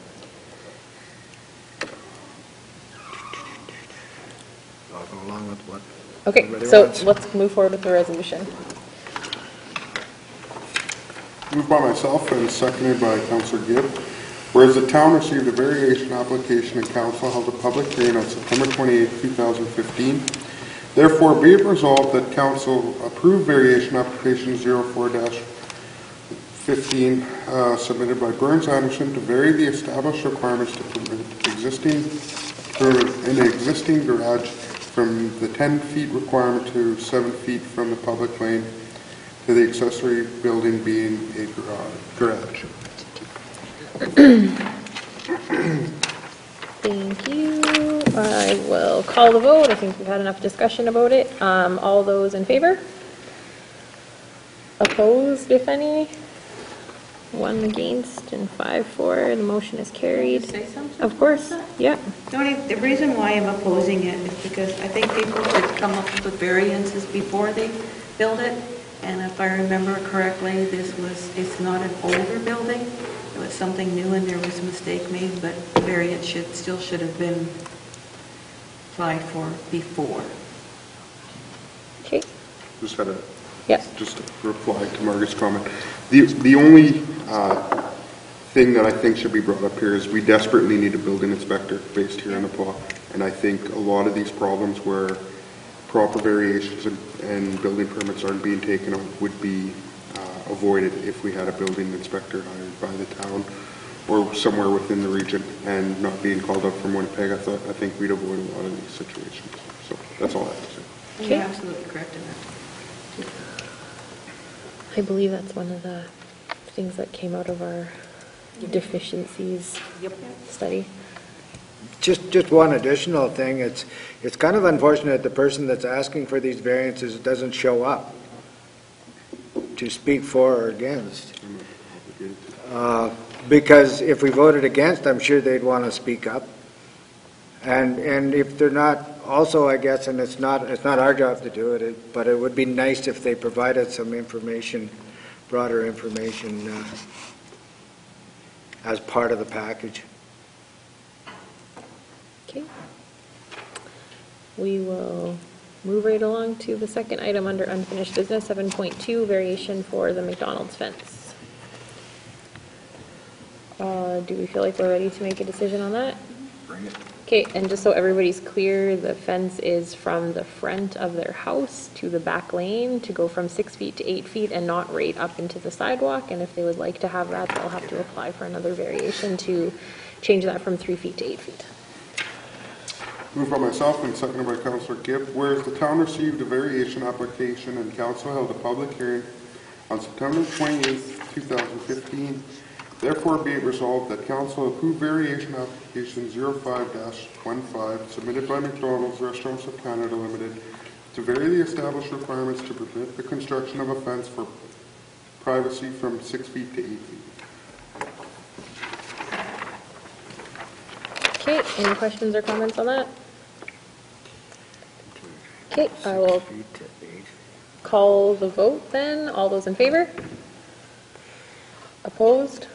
[SPEAKER 1] I'll go along with what
[SPEAKER 2] Okay,
[SPEAKER 1] everybody
[SPEAKER 2] so
[SPEAKER 1] wants.
[SPEAKER 2] let's move forward with the resolution.
[SPEAKER 4] moved by myself and seconded by Councillor Gibb. Whereas the town received a variation application and council held a public hearing on September 28, 2015. Therefore, be it resolved that council approve variation application 04-15 submitted by Burns Anderson to vary the established requirements to permit an existing garage from the 10 feet requirement to 7 feet from the public lane to the accessory building being a garage.
[SPEAKER 2] Thank you. I will call the vote. I think we've had enough discussion about it. All those in favor? Opposed, if any? 1 against and 5 for. The motion is carried.
[SPEAKER 11] Say something?
[SPEAKER 2] Of course, yeah.
[SPEAKER 11] The reason why I'm opposing it is because I think people should come up with variances before they build it. And if I remember correctly, it's not an older building. It was something new and there was a mistake made, but the variance still should have been applied for before.
[SPEAKER 2] Okay.
[SPEAKER 4] Just had a,
[SPEAKER 2] Yeah.
[SPEAKER 4] just to reply to Margaret's comment. The only thing that I think should be brought up here is we desperately need a building inspector based here in the Pas. And I think a lot of these problems where proper variations and building permits aren't being taken out would be avoided if we had a building inspector hired by the town or somewhere within the region and not being called up from Winnipeg. I think we'd avoid a lot of these situations. So that's all I have to say.
[SPEAKER 11] You're absolutely correct in that.
[SPEAKER 2] I believe that's one of the things that came out of our deficiencies study.
[SPEAKER 1] Just one additional thing, it's kind of unfortunate the person that's asking for these variances doesn't show up to speak for or against. Because if we voted against, I'm sure they'd want to speak up. And if they're not, also I guess, and it's not our job to do it, but it would be nice if they provided some information, broader information as part of the package.
[SPEAKER 2] Okay. We will move right along to the second item under unfinished business, 7.2, variation for the McDonald's fence. Do we feel like we're ready to make a decision on that?
[SPEAKER 9] Bring it.
[SPEAKER 2] Okay, and just so everybody's clear, the fence is from the front of their house to the back lane to go from 6 feet to 8 feet and not right up into the sidewalk. And if they would like to have that, they'll have to apply for another variation to change that from 3 feet to 8 feet.
[SPEAKER 4] Moved by myself and seconded by Councillor Gibb. Whereas the town received a variation application and council held a public hearing on September 28th, 2015, therefore be it resolved that council approve variation application 05-15 submitted by McDonald's Restaurants of Canada Limited to vary the established requirements to permit the construction of a fence for privacy from 6 feet to 8 feet.
[SPEAKER 2] Okay, any questions or comments on that? Okay, I will call the vote then. All those in favor? Opposed?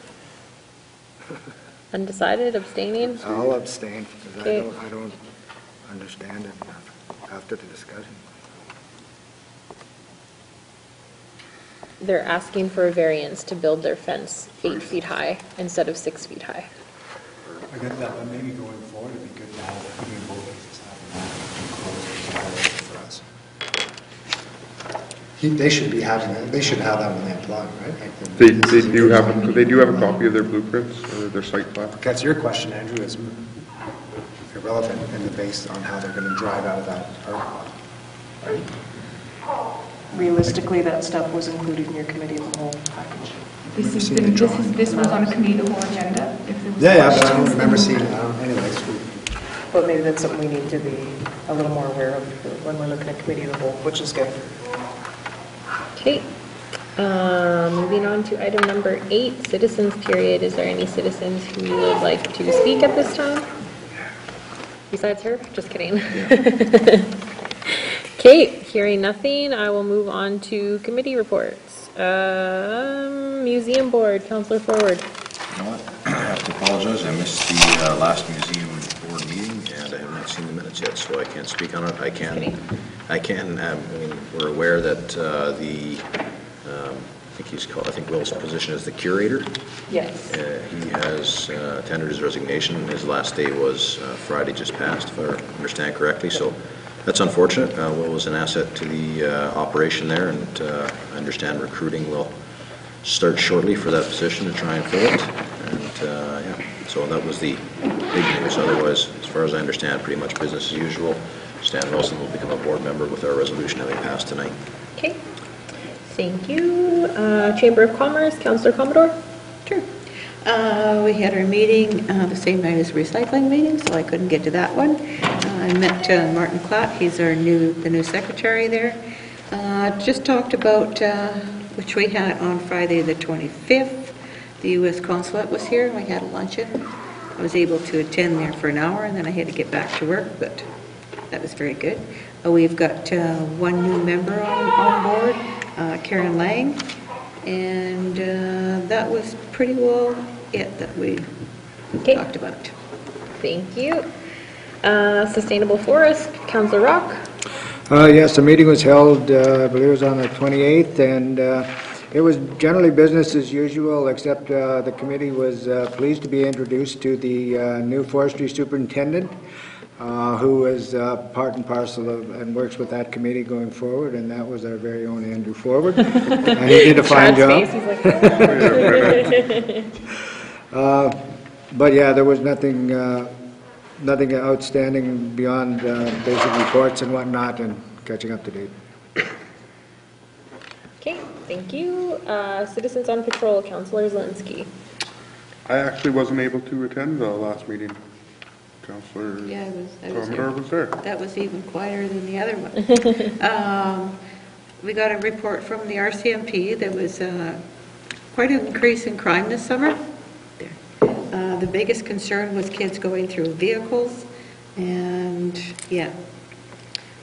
[SPEAKER 2] Undecided, abstaining?
[SPEAKER 1] I'll abstain, because
[SPEAKER 2] Okay.
[SPEAKER 1] I don't understand it after the discussion.
[SPEAKER 2] They're asking for a variance to build their fence 8 feet high instead of 6 feet high.
[SPEAKER 12] I get that, but maybe going forward, it'd be good to have it in both cases, have that for us. They should be having it, they should have that when they apply, right? Like
[SPEAKER 4] They do have a copy of their blueprints or their site plan.
[SPEAKER 12] That's your question, Andrew, is irrelevant and based on how they're going to drive out of that parking lot, right?
[SPEAKER 6] Realistically, that stuff was included in your committee of the whole package.
[SPEAKER 3] This was on a committee of the whole agenda? If there was
[SPEAKER 12] Yeah, but I don't
[SPEAKER 3] questions.
[SPEAKER 12] remember seeing it, anyways.
[SPEAKER 6] But maybe that's something we need to be a little more aware of when we're looking at committee of the whole, which is good.
[SPEAKER 2] Okay, moving on to item number 8, citizens period. Is there any citizens who would like to speak at this time? Besides her? Just kidding. Okay, hearing nothing, I will move on to committee reports. Museum board, Councillor Forward.
[SPEAKER 9] You know what? I have to apologize. I missed the last museum board meeting, and I have not seen the minutes yet, so I can't speak on it. I mean, we're aware that I think Will's position is the curator.
[SPEAKER 6] Yes.
[SPEAKER 9] He has tendered his resignation. His last day was Friday just passed, if I understand correctly. So that's unfortunate. Will was an asset to the operation there, and I understand recruiting will start shortly for that position to try and fill it. And yeah, so that was the big news. Otherwise, as far as I understand, pretty much business as usual. Stan Wilson will become a board member with our resolution having passed tonight.
[SPEAKER 2] Okay, thank you. Chamber of Commerce, Councillor Commodore.
[SPEAKER 11] Sure. We had our meeting the same night as the recycling meeting, so I couldn't get to that one. I met Martin Klatt. He's the new secretary there. Just talked about which we had on Friday the 25th. The U.S. Consulate was here, we had a luncheon. I was able to attend there for an hour, and then I had to get back to work, but that was very good. We've got one new member on board, Karen Lang, and that was pretty well it that we talked about.
[SPEAKER 2] Thank you. Sustainable Forest, Councillor Rock.
[SPEAKER 1] Yes, the meeting was held, I believe it was on the 28th, and it was generally business as usual, except the committee was pleased to be introduced to the new forestry superintendent, who is part and parcel of and works with that committee going forward, and that was our very own Andrew Forward. And he did a fine job. But yeah, there was nothing outstanding beyond basic reports and whatnot, and catching up to date.
[SPEAKER 2] Okay, thank you. Citizens on Patrol, Councillor Zelinski.
[SPEAKER 4] I actually wasn't able to attend the last meeting. Councillor Commodore was there.
[SPEAKER 11] That was even quieter than the other one. We got a report from the RCMP. There was quite an increase in crime this summer. The biggest concern was kids going through vehicles, and yeah,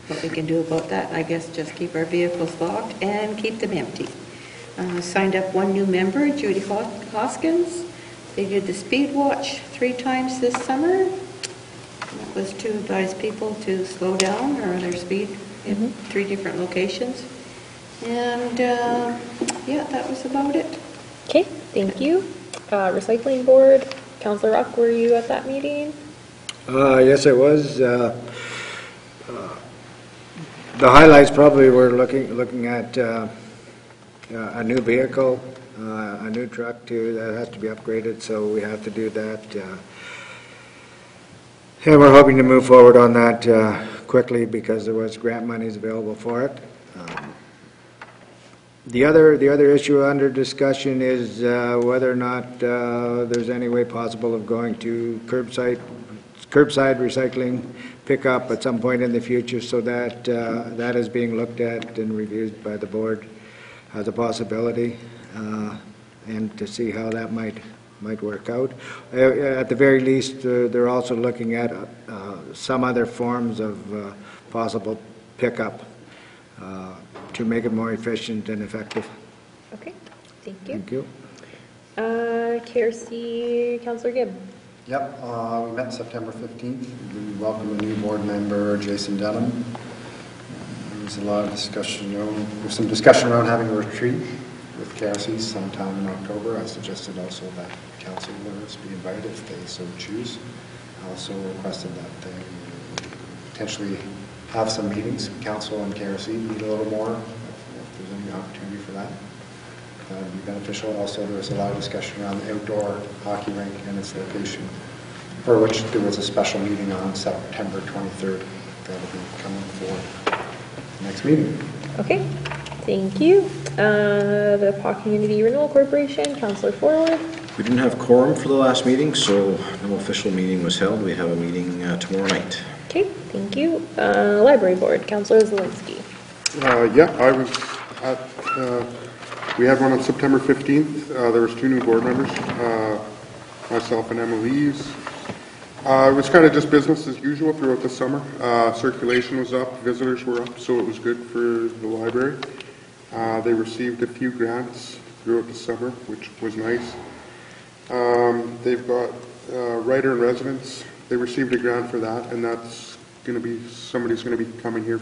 [SPEAKER 11] what we can do about that, I guess, just keep our vehicles locked and keep them empty. Signed up one new member, Judy Hoskins. They did the speed watch 3 times this summer. That was to advise people to slow down or their speed in 3 different locations. And yeah, that was about it.
[SPEAKER 2] Okay, thank you. Recycling Board, Councillor Rock, were you at that meeting?
[SPEAKER 1] Yes, I was. The highlights probably were looking at a new vehicle, a new truck too, that has to be upgraded, so we have to do that. And we're hoping to move forward on that quickly because there was grant monies available for it. The other issue under discussion is whether or not there's any way possible of going to curbside recycling pickup at some point in the future, so that that is being looked at and reviewed by the board as a possibility, and to see how that might work out. At the very least, they're also looking at some other forms of possible pickup to make it more efficient and effective.
[SPEAKER 2] Okay, thank you.
[SPEAKER 1] Thank you.
[SPEAKER 2] KRC, Councillor Gibb.
[SPEAKER 12] Yep, we met September 15th. We welcomed a new board member, Jason Dunham. There was a lot of discussion, there's some discussion around having a retreat with KRC sometime in October. I suggested also that council members be invited if they so choose. I also requested that they potentially have some meetings, council and KRC meet a little more if there's any opportunity for that. That would be beneficial. Also, there was a lot of discussion around the outdoor hockey rink and its location, for which there was a special meeting on September 23rd. That will be coming for the next meeting.
[SPEAKER 2] Okay, thank you. The Paw Community Renewal Corporation, Councillor Forward.
[SPEAKER 9] We didn't have quorum for the last meeting, so no official meeting was held. We have a meeting tomorrow night.
[SPEAKER 2] Okay, thank you. Library Board, Councillor Zelinski.
[SPEAKER 4] Yeah, I was at, we had one on September 15th. There was 2 new board members, myself and Emelise. It was kind of just business as usual throughout the summer. Circulation was up, visitors were up, so it was good for the library. They received a few grants throughout the summer, which was nice. They've got writer in residence. They received a grant for that, and that's going to be, somebody's going to be coming here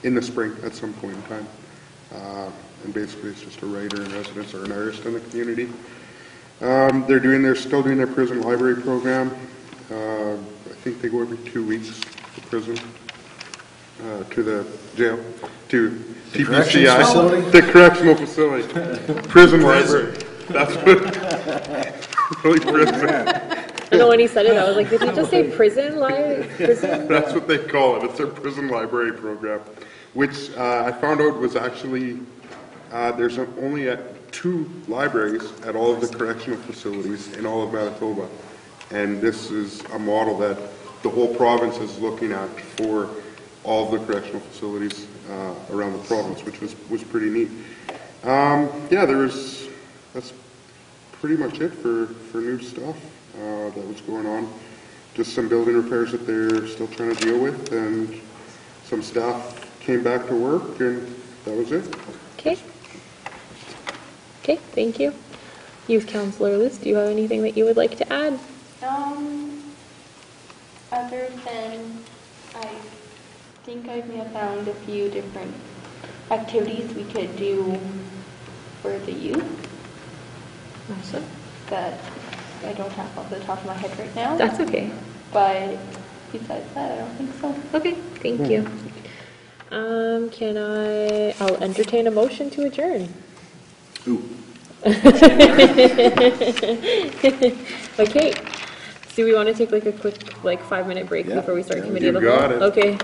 [SPEAKER 4] in the spring at some point in time. And basically it's just a writer in residence or an artist in the community. They're still doing their prison library program. I think they go every 2 weeks to prison, to the jail, to TPCI, the correctional facility, prison library. That's what, really prison.
[SPEAKER 2] I know when he said it, I was like, did he just say prison library? Prison?
[SPEAKER 4] That's what they call it. It's their prison library program, which I found out was actually, there's only at 2 libraries at all of the correctional facilities in all of Manitoba. And this is a model that the whole province is looking at for all of the correctional facilities around the province, which was pretty neat. Yeah, that's pretty much it for new stuff that was going on. Just some building repairs that they're still trying to deal with, and some staff came back to work, and that was it.
[SPEAKER 2] Okay. Okay, thank you. Youth Councilor Liz, do you have anything that you would like to add?
[SPEAKER 13] Other than, I think I may have found a few different activities we could do for the youth
[SPEAKER 2] Awesome.
[SPEAKER 13] that I don't have off the top of my head right now.
[SPEAKER 2] That's okay.
[SPEAKER 13] But besides that, I don't think so.
[SPEAKER 2] Okay, thank you. I'll entertain a motion to adjourn.
[SPEAKER 9] Ooh.
[SPEAKER 2] Okay. Do we want to take like a quick 5-minute break
[SPEAKER 9] Yeah.
[SPEAKER 2] before we start committee of
[SPEAKER 4] You
[SPEAKER 2] the whole?
[SPEAKER 4] got it.
[SPEAKER 2] Okay.